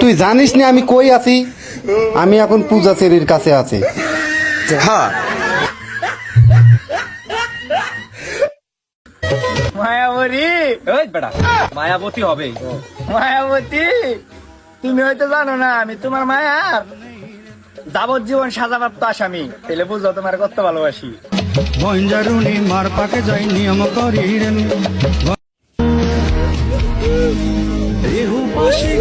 তুই জানিস না আমি কই আছি? আমি এখন পূজা চেরির কাছে আছি। হ্যাঁ মায়াবতী, ওই বেটা মায়াবতী হবে। মায়াবতী, তুমি হয়তো জানো না আমি তোমার মায়ার যাবজ্জীবন সাজাপ্রাপ্ত আসামি। তাহলে বুঝো তোমার কত ভালোবাসি। বঞ্জারুনি মার পাকে যাই নিয়ম করিলেন রেহু পাশে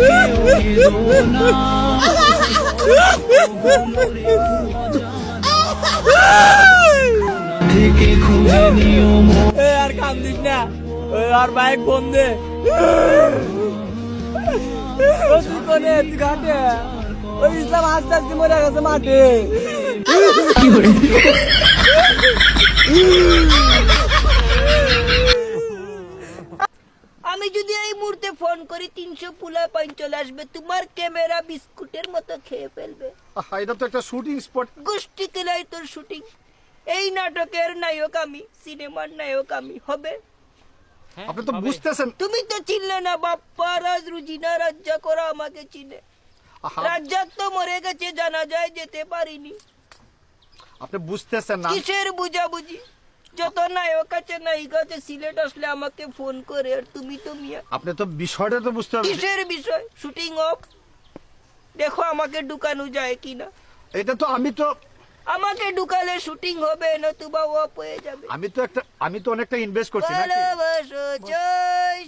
থেকে খুঁজে নিয়ম আর কান্দিস না, আর বাইক বন্ধে ঘাটে ওই ইসলাম আস্তে আস্তে মরে গেছে মাঠে। আমি যদি এই মুহূর্তে ফোন করি 300 পুলা পয়েন্ট চলে আসবে, তোমার ক্যামেরা বিস্কুটের মতো খেয়ে ফেলবে। এটা তো একটা শুটিং স্পট। গোষ্ঠী কেলাই তোর শুটিং। এই নাটকের নায়ক আমি, সিনেমার নায়ক আমি হবে। আপনি তো বুঝতেছেন। তুমি তো চিনলে না বাপ্পা রাজ রুজিনা রাজ্জা করা আমাকে চিনে। রাজ্জাক তো মরে গেছে, জানা যায় যেতে পারিনি। আপনি বুঝতেছেন না। কিসের বুঝাবুঝি? যত নায়ক আছে নায়িকা আছে সিলেট আসলে আমাকে ফোন করে, আর তুমি তো মিয়া। আপনি তো বিষয়টা তো বুঝতে হবে। কিসের বিষয়? Shooting of. দেখো আমাকে ঢুকানো যায় কিনা। এটা তো আমাকে ঢুকালে শুটিং হবে, নতুবা অফ হয়ে যাবে। আমি তো অনেকটা ইনভেস্ট করছি নাকি? ভালোবাসো জয়